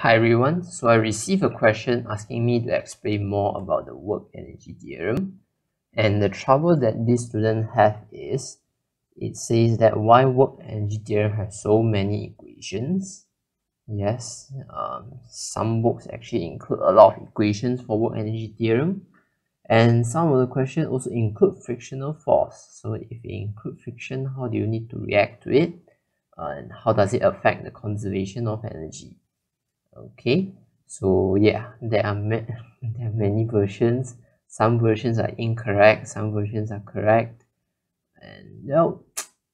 Hi everyone, so I received a question asking me to explain more about the work energy theorem, and the trouble that this student have is it says that why work energy theorem has so many equations. Yes, some books actually include a lot of equations for work energy theorem, and some of the questions also include frictional force. So if you include friction, how do you need to react to it, and how does it affect the conservation of energy? Okay, so yeah, there are many versions. Some versions are incorrect, some versions are correct, and well,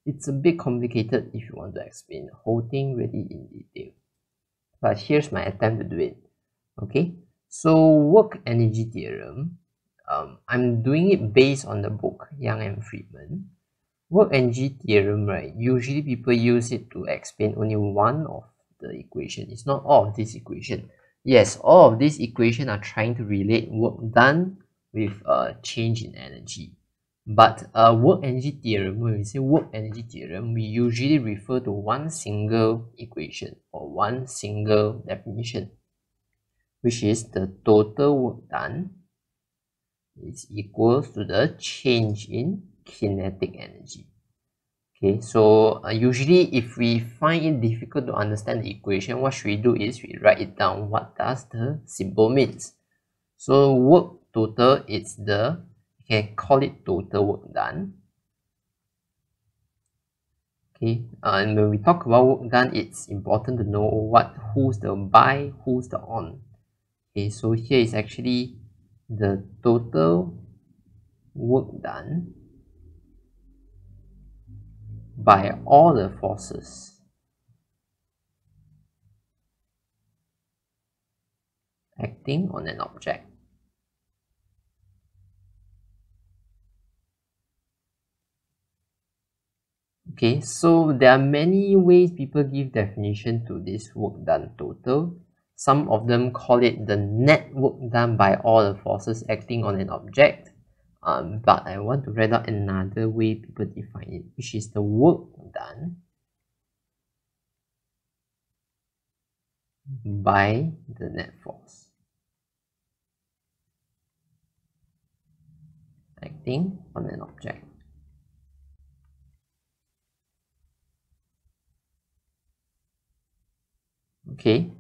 it's a bit complicated if you want to explain the whole thing really in detail. But here's my attempt to do it. Okay, so work energy theorem, I'm doing it based on the book Young and Friedman. Work energy theorem, right? Usually people use it to explain only one of the equation. It's not all of this equation. Yes, all of these equations are trying to relate work done with change in energy. But work energy theorem, when we say work energy theorem, we usually refer to one single equation or one single definition, which is the total work done is equals to the change in kinetic energy. Okay, so usually if we find it difficult to understand the equation, what should we do is we write it down. What does the symbol means? So work total, it's the, you can call it total work done. Okay, and when we talk about work done, it's important to know who's the by, who's the on. Okay, so here is actually the total work done by all the forces acting on an object. Okay, so there are many ways people give definition to this work done total. Some of them call it the net work done by all the forces acting on an object. But I want to write out another way people define it, which is the work done by the net force acting on an object. Okay,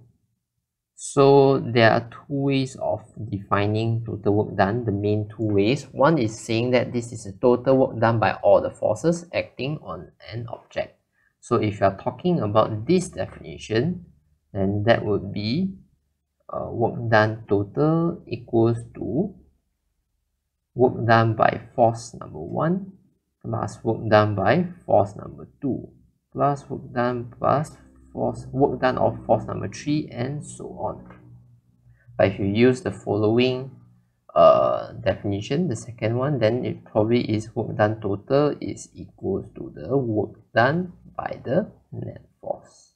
so there are two ways of defining total work done, the main two ways. One is saying that this is a total work done by all the forces acting on an object. So if you are talking about this definition, then that would be work done total equals to work done by force number 1 plus work done by force number 2 plus work done of force number 3, and so on. But if you use the following definition, the second one, then it probably is work done total is equals to the work done by the net force.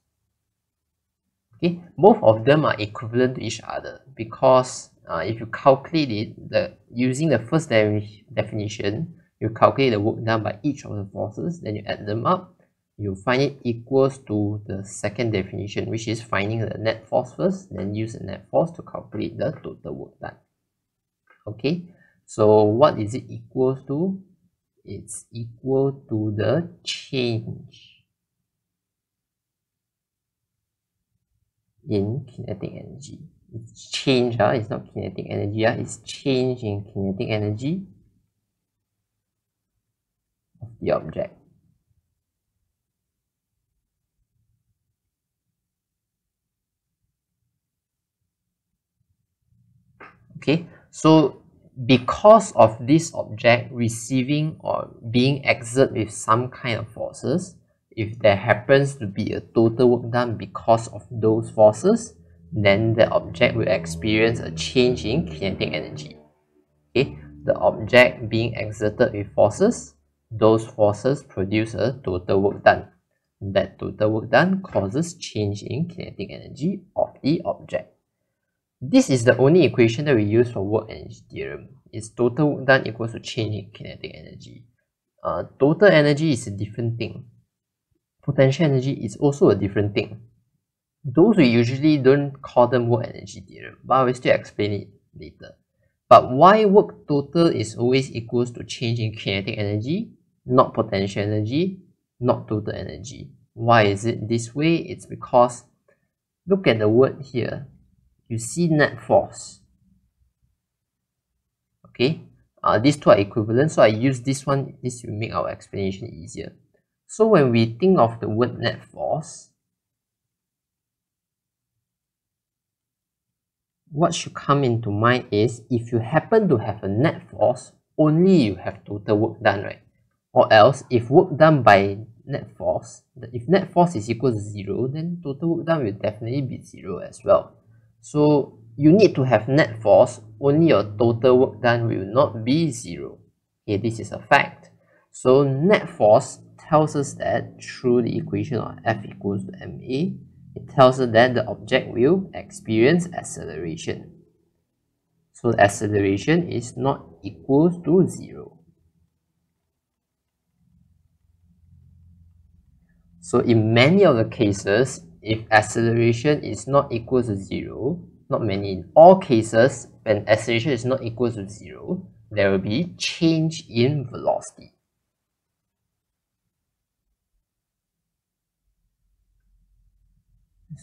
Okay, both of them are equivalent to each other because if you calculate it, using the first definition, you calculate the work done by each of the forces, then you add them up, you find it equals to the second definition, which is finding the net force first, then use the net force to calculate the total work done. Okay, so what is it equals to? It's equal to the change in kinetic energy. It's change, it's not kinetic energy, it's change in kinetic energy of the object. Okay, so because of this object receiving or being exerted with some kind of forces, if there happens to be a total work done because of those forces, then the object will experience a change in kinetic energy. Okay, the object being exerted with forces, those forces produce a total work done. That total work done causes change in kinetic energy of the object. This is the only equation that we use for work energy theorem. It's total work done equals to change in kinetic energy. Total energy is a different thing. Potential energy is also a different thing. Those we usually don't call them work energy theorem, but I will still explain it later. But why work total is always equals to change in kinetic energy, not potential energy, not total energy. Why is it this way? It's because look at the word here. You see net force. Okay, these two are equivalent, so I use this one. This will make our explanation easier. So when we think of the word net force, what should come into mind is if you happen to have a net force, only you have total work done, right? Or else, if work done by net force, if net force is equal to 0, then total work done will definitely be 0 as well. So you need to have net force, only your total work done will not be 0. Okay, this is a fact. So net force tells us that through the equation of F equals to ma, it tells us that the object will experience acceleration. So the acceleration is not equal to 0. So in many of the cases, if acceleration is not equal to 0, not many, in all cases, when acceleration is not equal to 0, there will be change in velocity.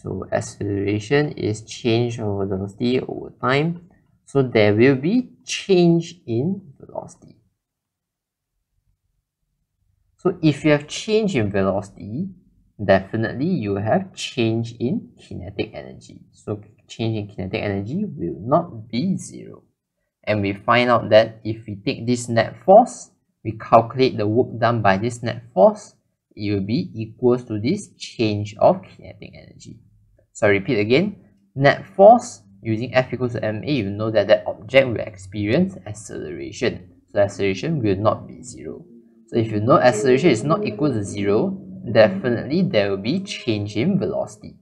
So acceleration is change of velocity over time. So there will be change in velocity. So if you have change in velocity, definitely you have change in kinetic energy. So change in kinetic energy will not be 0. And we find out that if we take this net force, we calculate the work done by this net force, it will be equals to this change of kinetic energy. So I repeat again, net force using F equals to ma, you know that that object will experience acceleration. So acceleration will not be 0. So if you know acceleration is not equal to 0, definitely there will be change in velocity.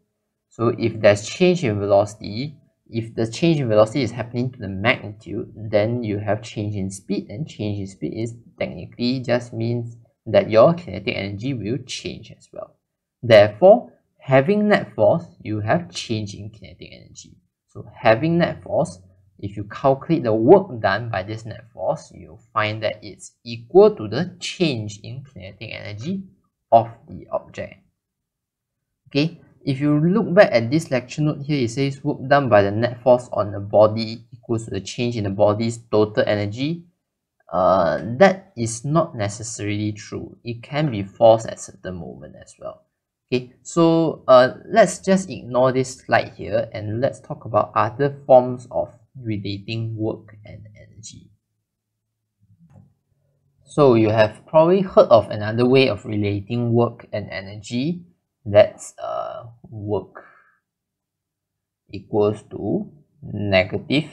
So if there's change in velocity, if the change in velocity is happening to the magnitude, then you have change in speed, and change in speed is technically just means that your kinetic energy will change as well. Therefore, having net force, you have change in kinetic energy. So having net force, if you calculate the work done by this net force, you'll find that it's equal to the change in kinetic energy of the object. Okay, if you look back at this lecture note here, it says work done by the net force on the body equals to the change in the body's total energy. That is not necessarily true. It can be false at certain moment as well. Okay, so let's just ignore this slide here and let's talk about other forms of relating work and energy. So you have probably heard of another way of relating work and energy. That's work equals to negative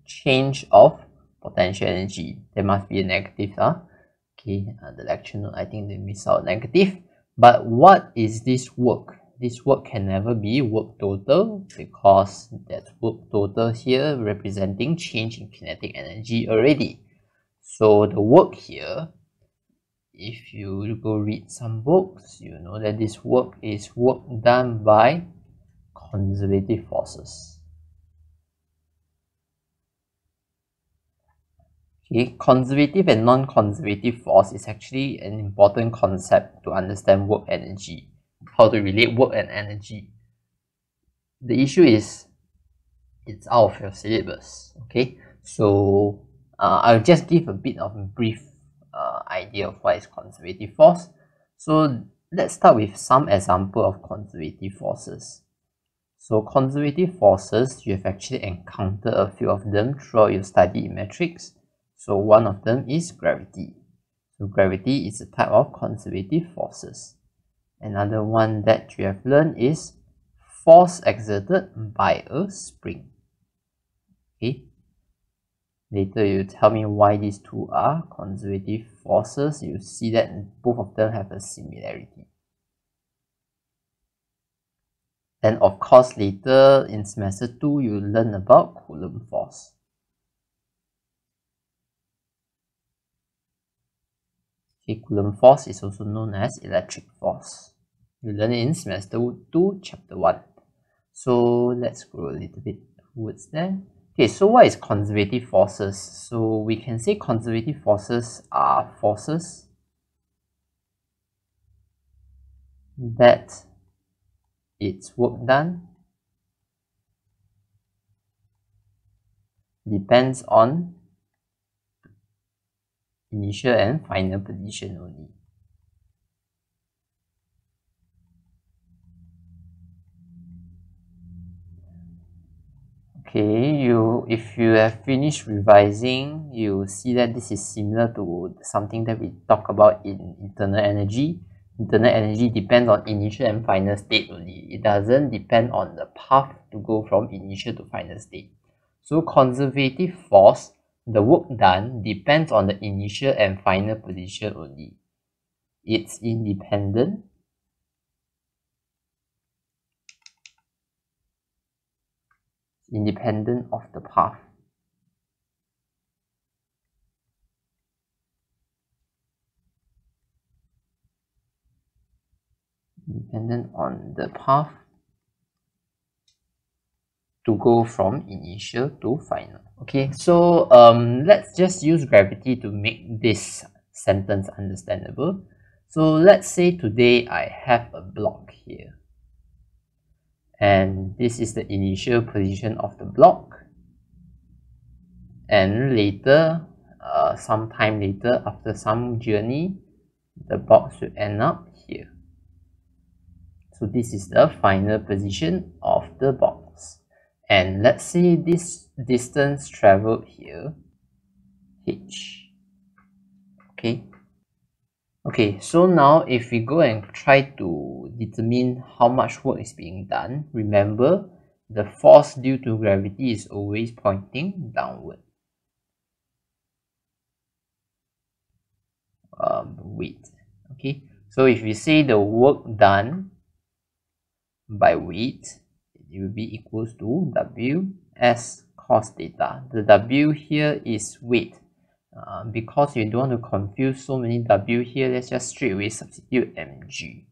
change of potential energy. There must be a negative, okay, the lecture note, I think they miss out negative. But what is this work? This work can never be work total because that's work total here representing change in kinetic energy already. So the work here, if you go read some books, you know that this work is work done by conservative forces. Okay, conservative and non-conservative force is actually an important concept to understand work energy, how to relate work and energy. The issue is it's out of your syllabus. Okay, so I'll just give a bit of a brief idea of what is conservative force. So let's start with some example of conservative forces. So conservative forces, you have actually encountered a few of them throughout your study in metrics. So one of them is gravity. So gravity is a type of conservative forces. Another one that you have learned is force exerted by a spring. Okay. Later you tell me why these two are conservative forces. You see that both of them have a similarity. Then of course later in semester 2 you learn about Coulomb force. Okay, Coulomb force is also known as electric force. You learn it in semester 2 chapter 1. So let's go a little bit towards there. Okay, so what is conservative forces? So we can say conservative forces are forces that its work done depends on initial and final position only. Okay, if you have finished revising, you see that this is similar to something that we talk about in internal energy. Internal energy depends on initial and final state only. It doesn't depend on the path to go from initial to final state. So conservative force, the work done depends on the initial and final position only. It's independent of the path. Dependent on the path to go from initial to final. Okay, so let's just use gravity to make this sentence understandable. So let's say today I have a block here, and this is the initial position of the block, and later sometime later, after some journey, the box will end up here. So this is the final position of the box. And let's say this distance traveled here, h. Okay, so now if we go and try to determine how much work is being done, remember the force due to gravity is always pointing downward. Weight. Okay, so if we say the work done by weight, it will be equals to W s cos theta. The W here is weight. Because you don't want to confuse so many W here, let's just straight away substitute mg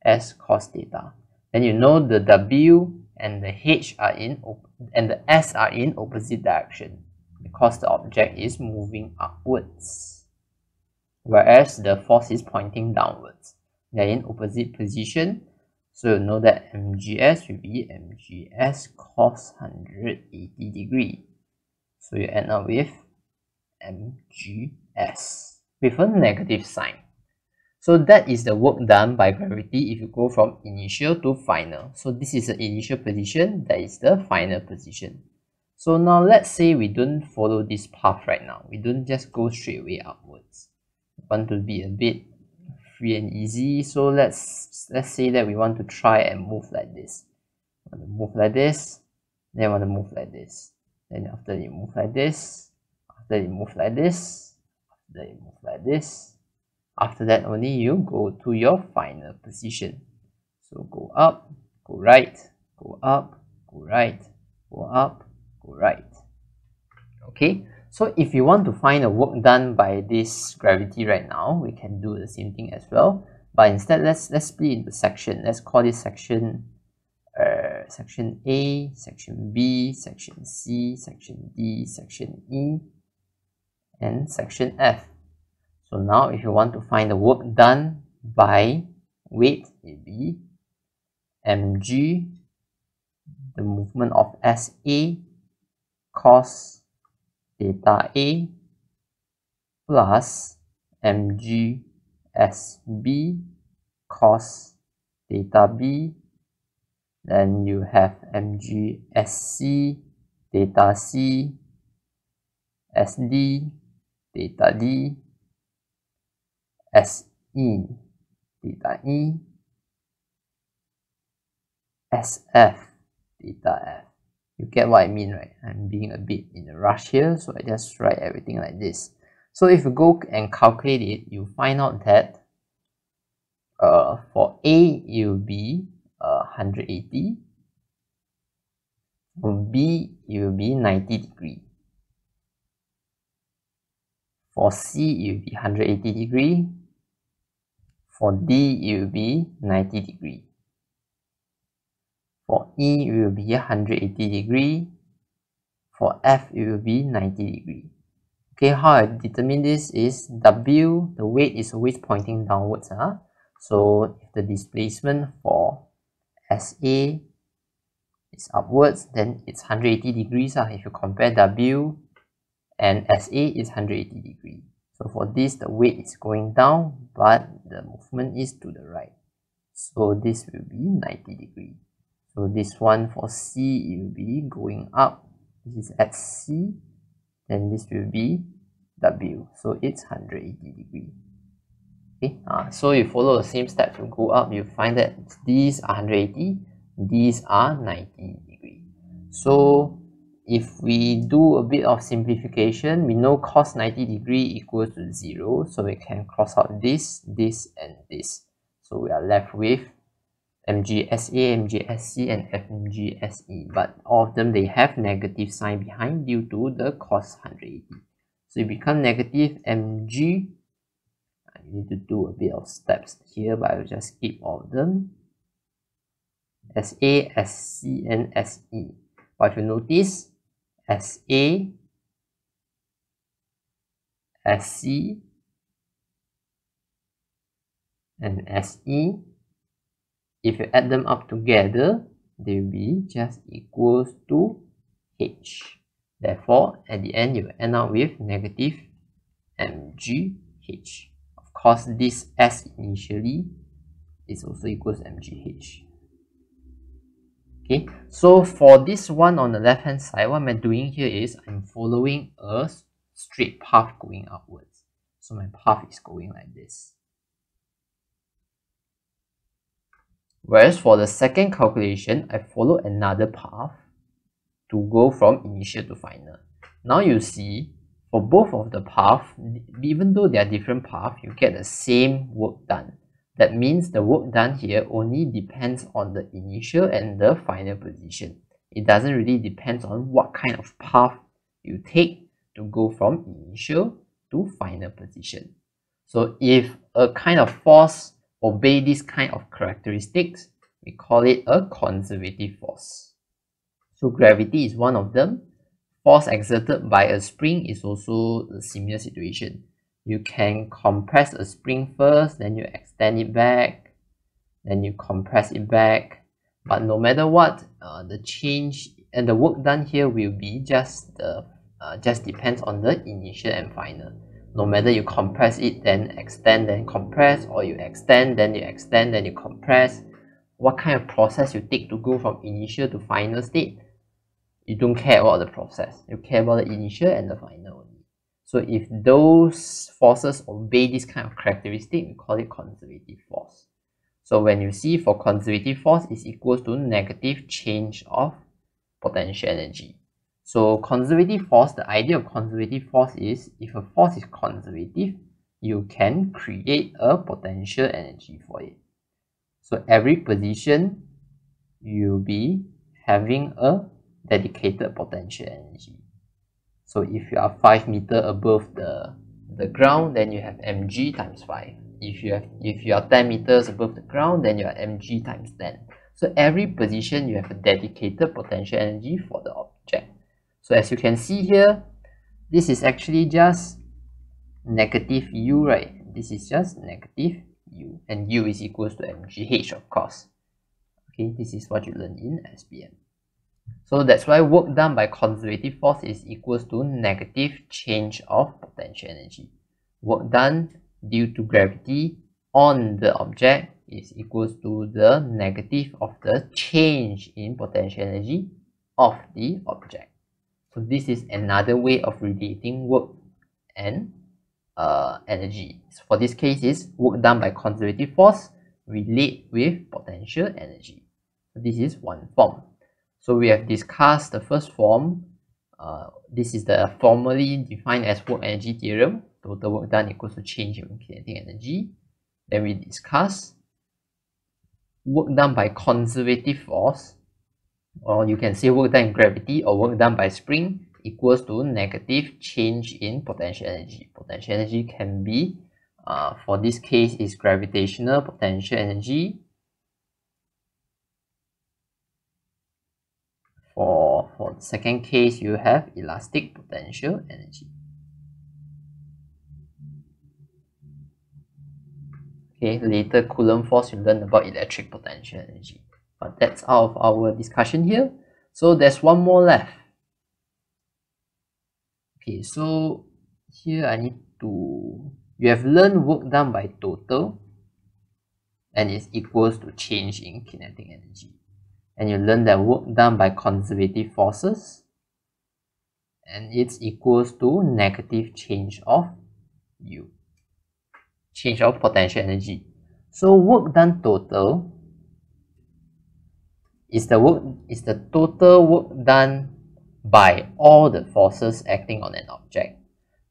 s cos theta. Then you know the W and the H are and the S are in opposite direction because the object is moving upwards, whereas the force is pointing downwards. They're in opposite position, so you know that mgs will be mgs cos 180 degree. So you end up with mgs with a negative sign. So that is the work done by gravity if you go from initial to final. So this is the initial position, that is the final position. So now let's say we don't follow this path right now. We don't just go straight away upwards. We want to be a bit free and easy. So let's say that we want to try and move like this. Want to move like this, then want to move like this. Then after you move like this, after you move like this, after you move like this. After that, only you go to your final position. So go up, go right, go up, go right, go up, go right. Okay, so if you want to find the work done by this gravity right now, we can do the same thing as well. But instead, let's split into section. Let's call this section section A, section B, section C, section D, section E, and section F. So now if you want to find the work done by weight, it will be mg, the movement of SA, cos theta A, plus mg SB, cos theta B. Then you have mg SC, theta C, SD, theta D, SE, theta E, SF, theta F. You get what I mean, right? I'm being a bit in a rush here, so I just write everything like this. So if you go and calculate it, you find out that for A, it will be 180. For B, it will be 90 degree. For C, it will be 180 degree. For D, it will be 90 degree. For E, it will be 180 degree. For F, it will be 90 degree. Okay, how I determine this is W, the weight is always pointing downwards. So if the displacement for SA is upwards, then it's 180 degrees. If you compare W and SA is 180 degrees. So for this, the weight is going down, but the movement is to the right. So this will be 90 degrees. So this one for C, it will be going up. This is at C, then this will be W. So it's 180 degrees. Okay, so you follow the same steps to go up, you find that these are 180, these are 90 degrees. So if we do a bit of simplification, we know cos 90 degrees equals to 0, so we can cross out this, this, and this. So we are left with MGSA, MGSC, and FMGSE, but all of them, they have negative sign behind due to the cos 180. So it becomes negative mg. I need to do a bit of steps here, but I will just skip all of them. SA, SC, and SE. But if you notice, SA, SC, and SE, if you add them up together, they will be just equals to H. Therefore, at the end, you will end up with negative mgh. Of course, this S initially is also equals mgh. Okay, so for this one on the left hand side, what I'm doing here is I'm following a straight path going upwards. So my path is going like this. Whereas for the second calculation, I follow another path to go from initial to final. Now you see, for both of the paths, even though they are different paths, you get the same work done. That means the work done here only depends on the initial and the final position. It doesn't really depend on what kind of path you take to go from initial to final position. So if a kind of force obey this kind of characteristics, we call it a conservative force. So gravity is one of them. Force exerted by a spring is also a similar situation. You can compress a spring first, then you extend it back, then you compress it back. But no matter what, the change and the work done here will be just depends on the initial and final. No matter you compress it, then extend, then compress, or you extend, then you compress. What kind of process you take to go from initial to final state? You don't care about the process. You care about the initial and the final only. So if those forces obey this kind of characteristic, we call it conservative force. So when you see for conservative force is equals to negative change of potential energy. So conservative force, the idea of conservative force is if a force is conservative, you can create a potential energy for it. So every position, you'll be having a dedicated potential energy. So if you are 5 meters above the ground, then you have mg times 5. If you are 10 meters above the ground, then you are mg times 10. So every position you have a dedicated potential energy for the object. So as you can see here, this is actually just negative u, right? This is just negative u, and u is equals to mgh, of course. Okay, this is what you learn in SPM. So that's why work done by conservative force is equals to negative change of potential energy. Work done due to gravity on the object is equals to the negative of the change in potential energy of the object. So this is another way of relating work and energy. So for this case is work done by conservative force relate with potential energy. So this is one form. So we have discussed the first form. This is the formally defined as work energy theorem. Total work done equals to change in kinetic energy. Then we discuss work done by conservative force, or you can say work done in gravity or work done by spring equals to negative change in potential energy. Potential energy can be, for this case, is gravitational potential energy. for the second case, you have elastic potential energy. Okay, later Coulomb force, you learn about electric potential energy. But that's out of our discussion here. So there's one more left. Okay, so here I need to... You have learned work done by total and it's equals to change in kinetic energy. And you learn that work done by conservative forces and it's equals to negative change of U. Change of potential energy. So work done total is the total work done by all the forces acting on an object.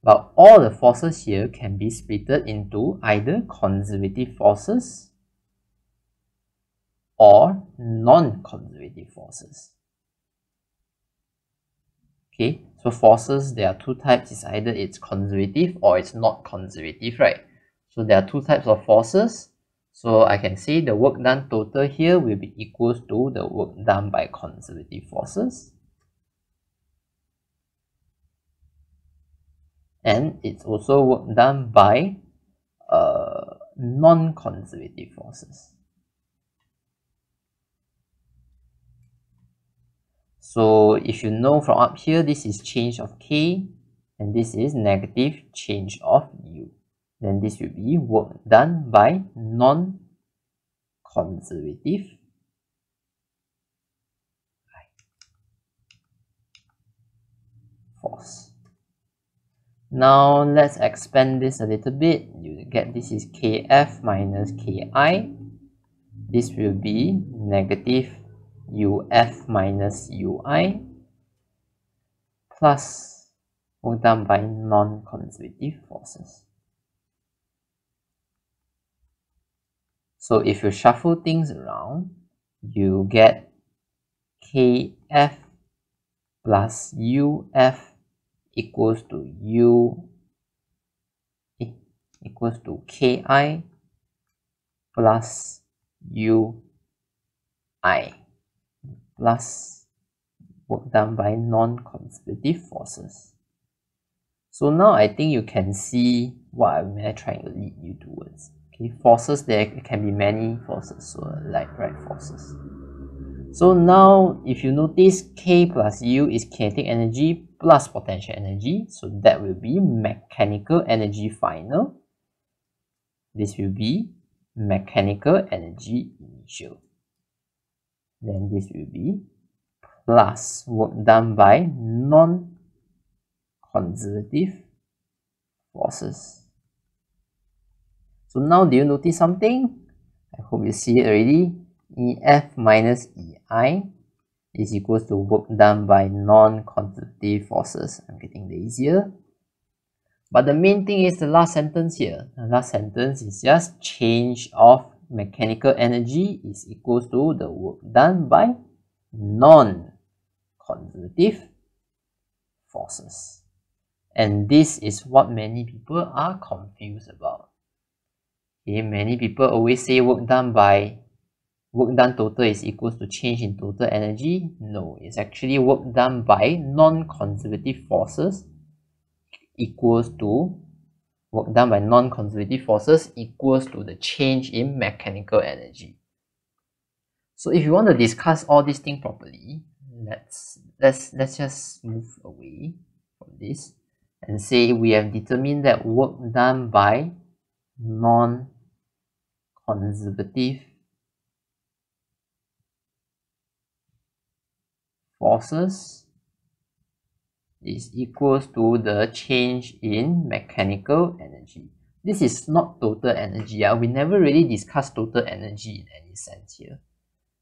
But all the forces here can be split into either conservative forces or non-conservative forces. Okay, so forces, there are two types. It's either it's conservative or it's not conservative, right? So there are two types of forces. So I can say the work done total here will be equals to the work done by conservative forces. And it's also work done by non-conservative forces. So if you know from up here, this is change of K and this is negative change of U. Then this will be work done by non-conservative force. Now let's expand this a little bit. You get this is Kf minus Ki. This will be negative Uf minus Ui plus work done by non-conservative forces. So if you shuffle things around, you get Kf plus Uf equals to equals to Ki plus Ui plus work done by non-conservative forces. So now I think you can see what I'm trying to lead you towards. Okay, forces, there can be many forces, so like right forces. So now if you notice, K plus U is kinetic energy plus potential energy, so that will be mechanical energy final. This will be mechanical energy initial. Then this will be plus work done by non-conservative forces. So now do you notice something? I hope you see it already. Ef minus Ei is equals to work done by non-conservative forces. I'm getting lazier. But the main thing is the last sentence here. The last sentence is just change of mechanical energy is equals to the work done by non-conservative forces. And this is what many people are confused about. Okay, many people always say work done total is equals to change in total energy. No, it's actually work done by non-conservative forces equals to work done by non-conservative forces equals to the change in mechanical energy. So if you want to discuss all these things properly, let's just move away from this and say we have determined that work done by non-conservative forces is equals to the change in mechanical energy. This is not total energy. We never really discussed total energy in any sense here.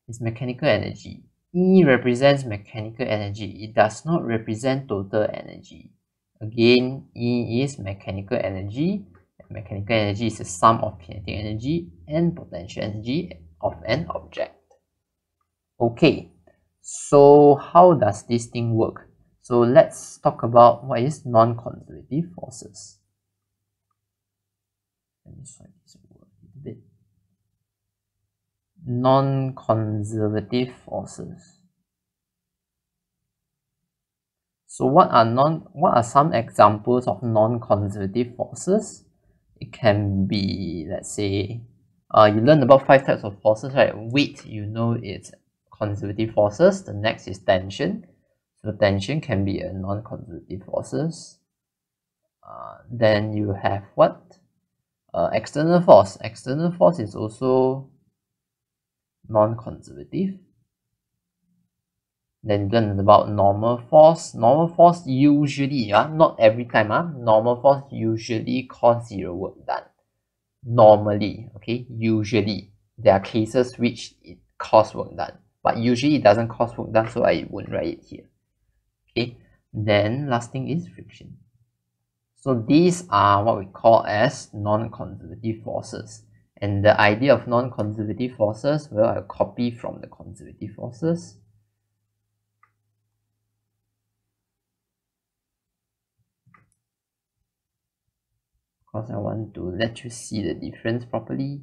It's mechanical energy. E represents mechanical energy. It does not represent total energy. Again, E is mechanical energy. Mechanical energy is the sum of kinetic energy and potential energy of an object. Okay, so how does this thing work? So let's talk about what is non-conservative forces. Let me try this word a little bit. Non-conservative forces. So what are some examples of non-conservative forces? It can be, let's say, you learned about 5 types of forces, right? Weight, you know, it's conservative forces. The next is tension. So tension can be a non-conservative forces. Then you have what? External force. External force is also non-conservative. Then you learn about normal force. Normal force usually, not every time, normal force usually cause zero work done. Normally, okay, usually. There are cases which it cause work done, but usually it doesn't cause work done, so I won't write it here. Okay, then last thing is friction. So these are what we call as non-conservative forces. And the idea of non-conservative forces, well, I'll copy from the conservative forces. Because I want to let you see the difference properly.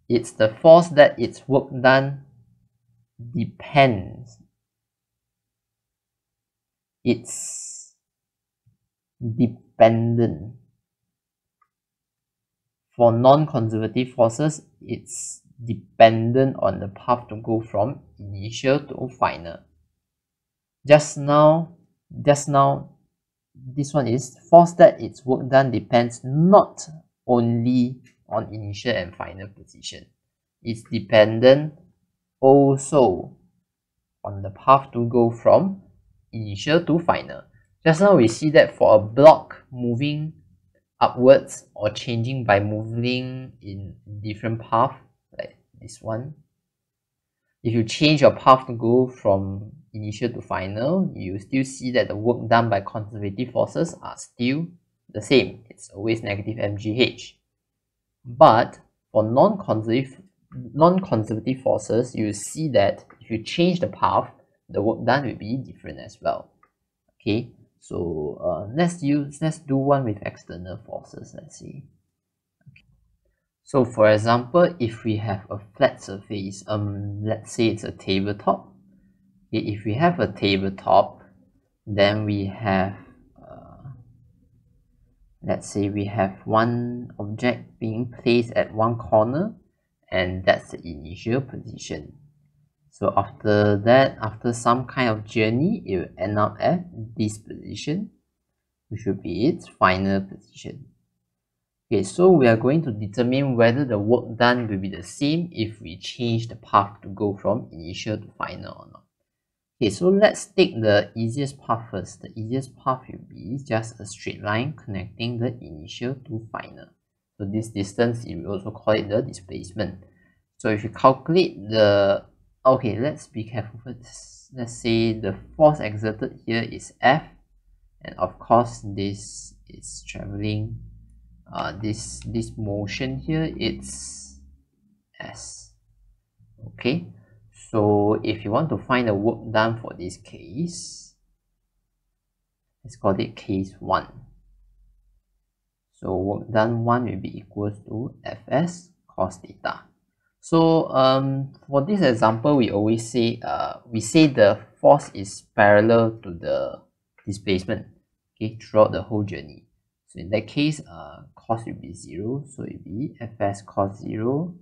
It's the force that its work done depends. It's dependent. For non-conservative forces, it's dependent on the path to go from initial to final. Just now, this one is force that its work done depends not only on initial and final position. It's dependent also on the path to go from initial to final. Just now we see that for a block moving upwards or changing by moving in different path, like this one, if you change your path to go from initial to final, you still see that the work done by conservative forces are still the same. It's always negative mgh. But for non-conservative forces, you see that if you change the path, the work done will be different as well. Okay, so let's do one with external forces. Let's see. Okay. So for example, if we have a flat surface, let's say it's a tabletop. Okay, if we have a tabletop, then we have let's say we have one object being placed at one corner, and that's the initial position. So after that, after some kind of journey, it will end up at this position, which will be its final position. Okay, so we are going to determine whether the work done will be the same if we change the path to go from initial to final or not. Okay, so let's take the easiest path first. The easiest path will be just a straight line connecting the initial to final. So this distance, you will also call it the displacement. So if you calculate the, okay, let's be careful first. Let's say the force exerted here is F, and of course this is traveling, this motion here, it's S. Okay, so if you want to find the work done for this case, let's call it case 1. So work done 1 will be equals to Fs cos theta. So for this example, we always say the force is parallel to the displacement, okay, throughout the whole journey. So in that case, cos will be 0, so it will be Fs cos 0,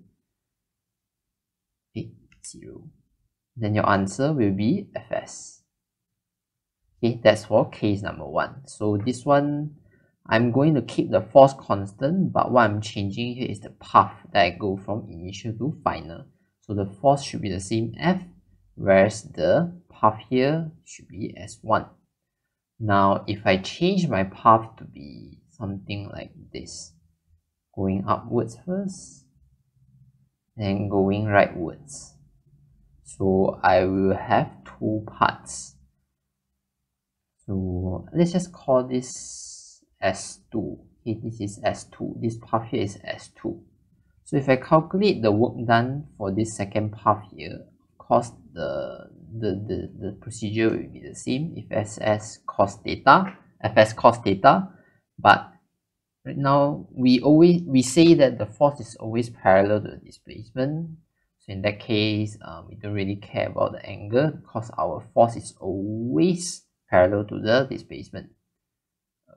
0. Then your answer will be Fs. Okay, that's for case number 1. So this one, I'm going to keep the force constant, but what I'm changing here is the path that I go from initial to final. So the force should be the same F, whereas the path here should be S1. Now, if I change my path to be something like this, going upwards first, then going rightwards. So I will have two parts. So let's just call this S2. Okay, this is S2. This path here is S2. So if I calculate the work done for this second path here, of course the procedure will be the same. If Fs cos theta, but right now we say that the force is always parallel to the displacement. So So in that case, we don't really care about the angle because our force is always parallel to the displacement.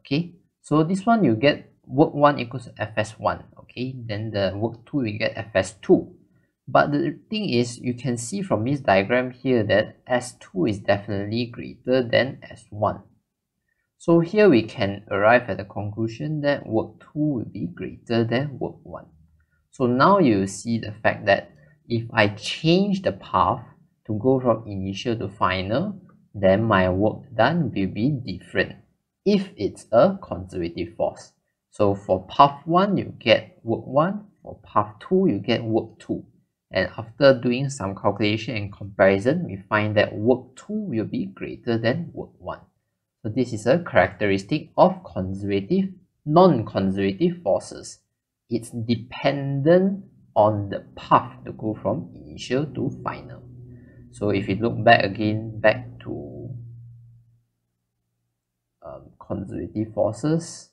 Okay, so this one you get work 1 equals to Fs1. Okay, then the work 2 we get Fs2. But the thing is, you can see from this diagram here that S2 is definitely greater than S1. So here we can arrive at the conclusion that work 2 will be greater than work 1. So now you see the fact that if I change the path to go from initial to final, then my work done will be different if it's a conservative force. So for path 1, you get work 1. For path 2, you get work 2. And after doing some calculation and comparison, we find that work 2 will be greater than work 1. So this is a characteristic of conservative, non-conservative forces. It's dependent on the path to go from initial to final. So if you look back again, back to conservative forces,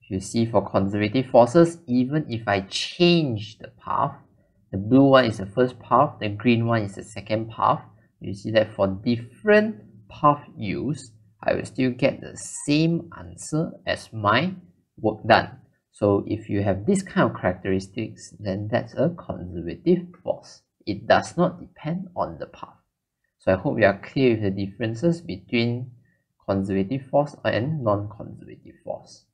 you see for conservative forces, even if I change the path, the blue one is the first path, the green one is the second path, you see that for different path used, I will still get the same answer as my work done. So if you have this kind of characteristics, then that's a conservative force. It does not depend on the path. So I hope you are clear with the differences between conservative force and non-conservative force.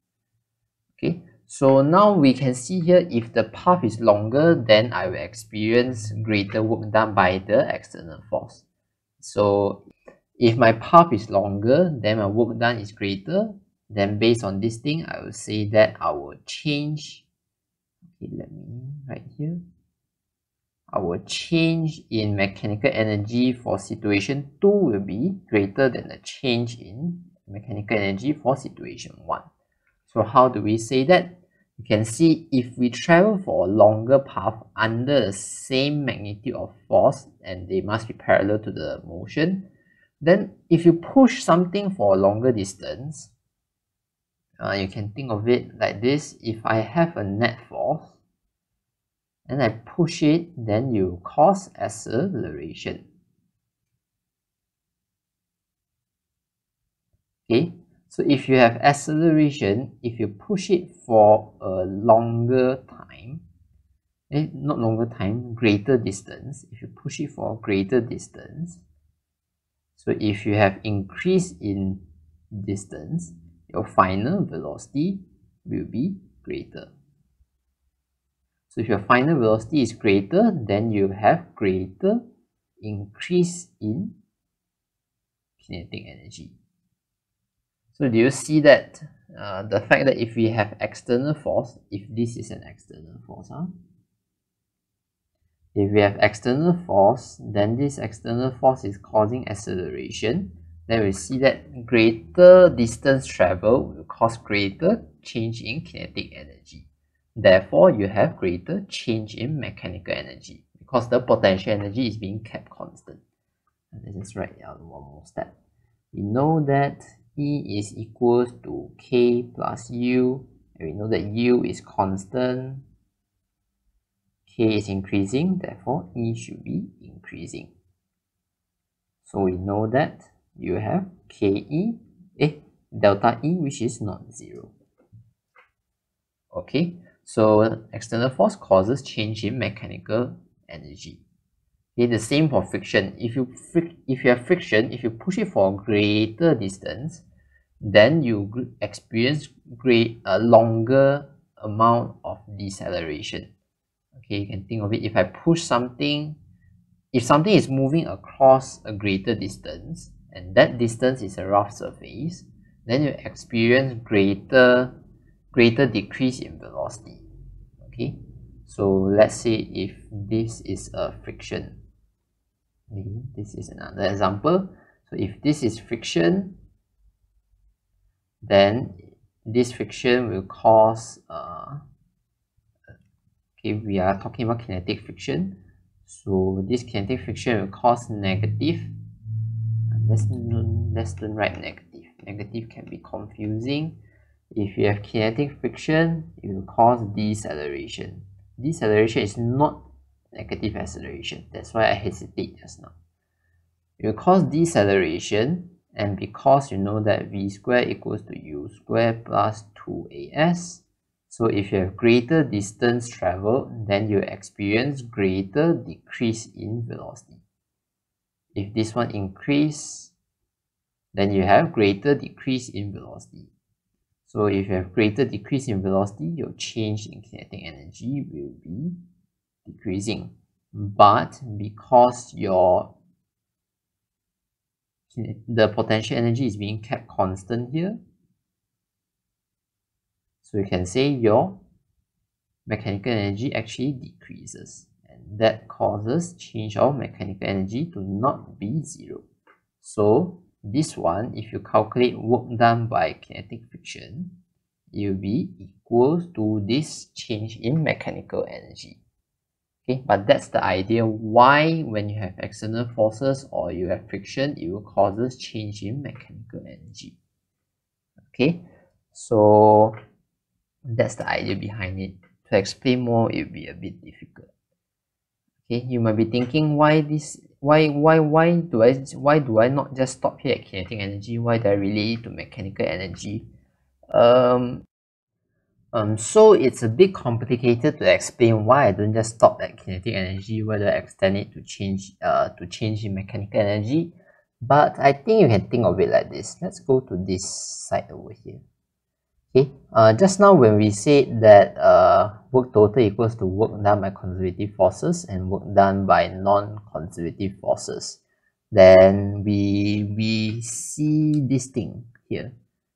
Okay, so now we can see here if the path is longer, then I will experience greater work done by the external force. So if my path is longer, then my work done is greater. Then based on this thing, I will say that our change, okay, let me write here. Our change in mechanical energy for situation 2 will be greater than the change in mechanical energy for situation 1. So how do we say that? You can see if we travel for a longer path under the same magnitude of force, and they must be parallel to the motion, then if you push something for a longer distance, you can think of it like this. If I have a net force and I push it, then you cause acceleration. Okay, so if you have acceleration, if you push it for a longer time, not longer time, greater distance, if you push it for a greater distance, so if you have increase in distance, your final velocity will be greater. So if your final velocity is greater, then you have greater increase in kinetic energy. So do you see that the fact that if we have external force, if this is an external force, if we have external force, then this external force is causing acceleration, then we see that greater distance travel will cause greater change in kinetic energy. Therefore, you have greater change in mechanical energy because the potential energy is being kept constant. And let's just write down one more step. We know that E is equal to K plus U, and we know that U is constant, K is increasing, therefore E should be increasing. So we know that you have delta E, which is non-zero. Okay, so external force causes change in mechanical energy. Okay, the same for friction. If you have friction, if you push it for a greater distance, then you experience a longer amount of deceleration. Okay, you can think of it, if I push something, if something is moving across a greater distance, and that distance is a rough surface, then you experience greater decrease in velocity. Okay, so let's say if this is a friction, this is another example. So if this is friction, then this friction will cause okay, we are talking about kinetic friction, so this kinetic friction will cause negative. Let's don't write negative. Negative can be confusing. If you have kinetic friction, it will cause deceleration. Deceleration is not negative acceleration. That's why I hesitate just now. It will cause deceleration, and because you know that v squared equals to u squared plus 2as, so if you have greater distance traveled, then you experience greater decrease in velocity. If this one increase, then you have greater decrease in velocity. So if you have greater decrease in velocity, your change in kinetic energy will be decreasing. But because the potential energy is being kept constant here, so you can say your mechanical energy actually decreases, and that causes change of mechanical energy to not be zero. So this one, if you calculate work done by kinetic friction, it will be equal to this change in mechanical energy. Okay, but that's the idea why when you have external forces or you have friction, it will causes change in mechanical energy. Okay, so that's the idea behind it. To explain more, it will be a bit difficult. Okay, you might be thinking, why do I not just stop here at kinetic energy? Why do I relate to mechanical energy? So it's a bit complicated to explain why I don't just stop at kinetic energy, whether I extend it to change in mechanical energy. But I think you can think of it like this. Let's go to this side over here. Okay, just now when we said that work total equals to work done by conservative forces and work done by non-conservative forces, then we see this thing here.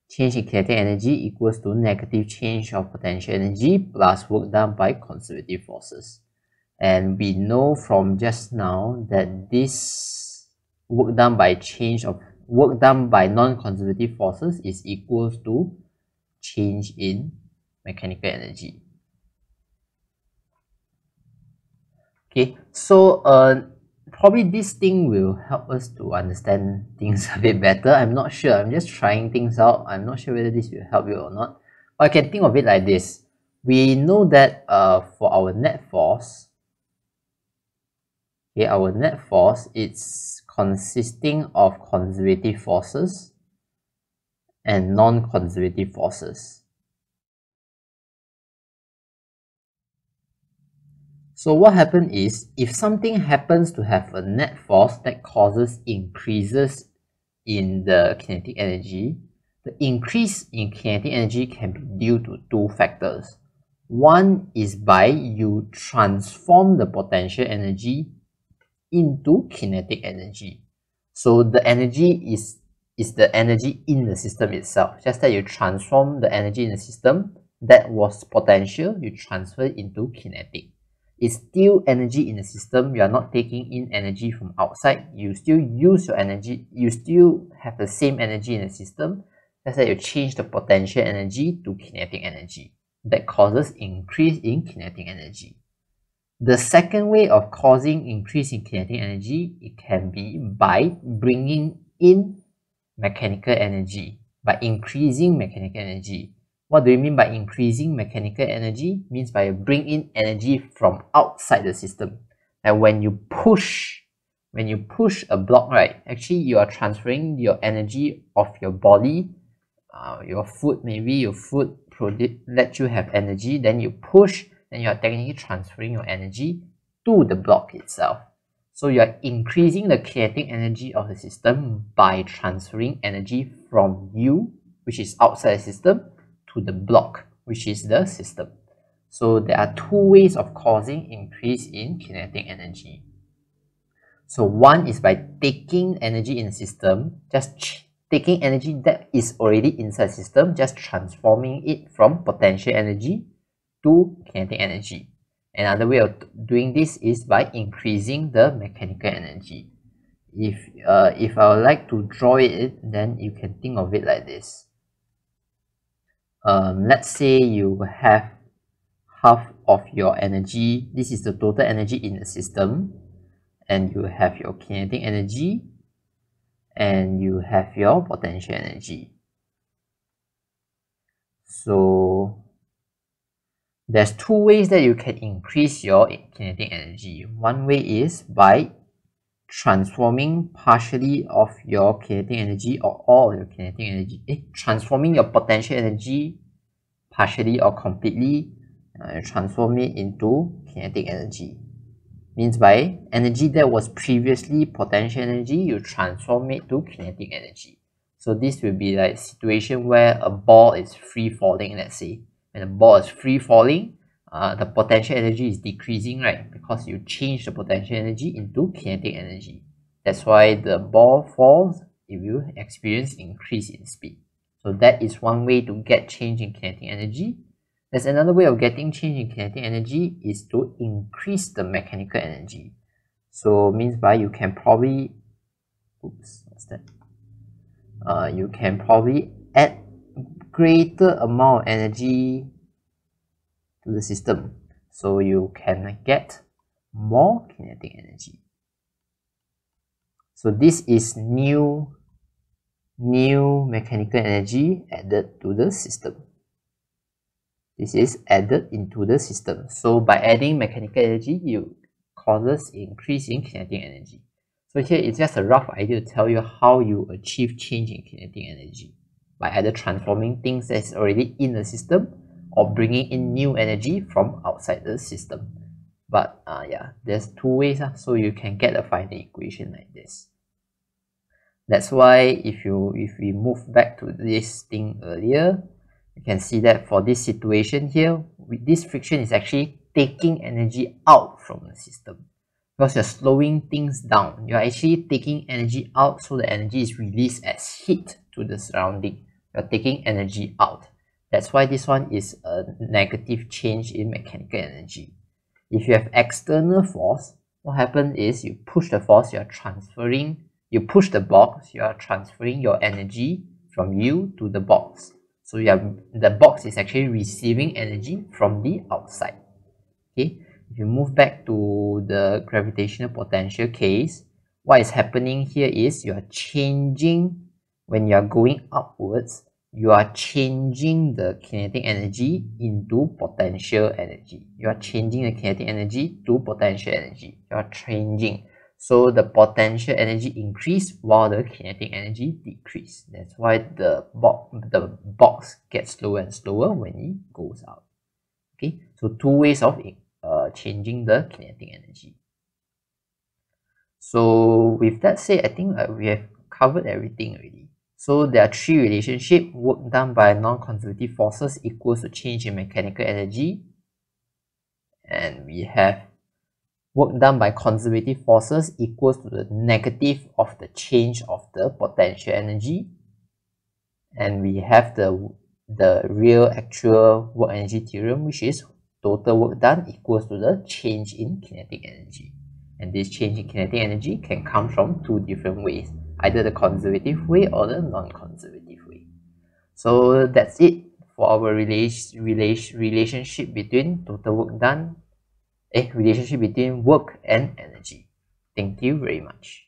Change in kinetic energy equals to negative change of potential energy plus work done by conservative forces. And we know from just now that this work done by non-conservative forces is equals to change in mechanical energy. Okay, so probably this thing will help us to understand things a bit better. I'm not sure. I'm just trying things out. I'm not sure whether this will help you or not. But I can think of it like this. We know that for our net force, okay, our net force, it's consisting of conservative forces and non-conservative forces. So what happens is, if something happens to have a net force that causes increases in the kinetic energy, the increase in kinetic energy can be due to two factors. One is by you transform the potential energy into kinetic energy. So the energy is the energy in the system itself. Just that you transform the energy in the system that was potential, you transfer it into kinetic. It's still energy in the system. You are not taking in energy from outside. You still use your energy. You still have the same energy in the system. Just that you change the potential energy to kinetic energy. That causes increase in kinetic energy. The second way of causing increase in kinetic energy, it can be by bringing in mechanical energy, by increasing mechanical energy. What do you mean by increasing mechanical energy? Means by bring in energy from outside the system. And when you push a block, right, actually you are transferring your energy of your body, your foot, maybe your foot let you have energy, then you push, then you are technically transferring your energy to the block itself. So you are increasing the kinetic energy of the system by transferring energy from you, which is outside the system, to the block, which is the system. So there are two ways of causing increase in kinetic energy. So one is by taking energy in the system, just taking energy that is already inside the system, just transforming it from potential energy to kinetic energy. Another way of doing this is by increasing the mechanical energy. If I would like to draw it, then you can think of it like this. Let's say you have half of your energy. This is the total energy in the system, and you have your kinetic energy and you have your potential energy. So There's two ways that you can increase your kinetic energy. One way is by transforming partially of your kinetic energy or all your kinetic energy, transforming your potential energy partially or completely, transform it into kinetic energy. Means by energy that was previously potential energy, you transform it to kinetic energy. So this will be like a situation where a ball is free falling, let's say. When a ball is free falling, the potential energy is decreasing, right? Because you change the potential energy into kinetic energy. That's why the ball falls if you experience increase in speed. So that is one way to get change in kinetic energy. There's another way of getting change in kinetic energy is to increase the mechanical energy. So means by you can probably, you can probably add greater amount of energy to the system, so you can get more kinetic energy. So this is new mechanical energy added to the system. This is added into the system. So by adding mechanical energy, you causes increase in kinetic energy. So here it's just a rough idea to tell you how you achieve change in kinetic energy by either transforming things that's already in the system or bringing in new energy from outside the system. But yeah, there's two ways, so you can get a final equation like this. That's why if we move back to this thing earlier, you can see that for this situation here, this friction is actually taking energy out from the system. Because you're slowing things down, you're actually taking energy out, so the energy is released as heat to the surrounding. You're taking energy out. That's why this one is a negative change in mechanical energy. If you have external force, what happens is you push the force, you push the box, you are transferring your energy from you to the box. So the box is actually receiving energy from the outside. Okay, if you move back to the gravitational potential case, what is happening here is you are changing, when you are going upwards, you are changing the kinetic energy into potential energy. You are changing the kinetic energy to potential energy. You are changing. So the potential energy increase while the kinetic energy decrease. That's why the box gets slower and slower when it goes out. Okay, so two ways of changing the kinetic energy. So with that said, I think we have covered everything already. So there are three relationships. Work done by non-conservative forces equals to change in mechanical energy. And we have work done by conservative forces equals to the negative of the change of the potential energy. And we have the real actual work energy theorem, which is total work done equals to the change in kinetic energy. And this change in kinetic energy can come from two different ways, either the conservative way or the non-conservative way. So that's it for our relationship between total work done, relationship between work and energy. Thank you very much.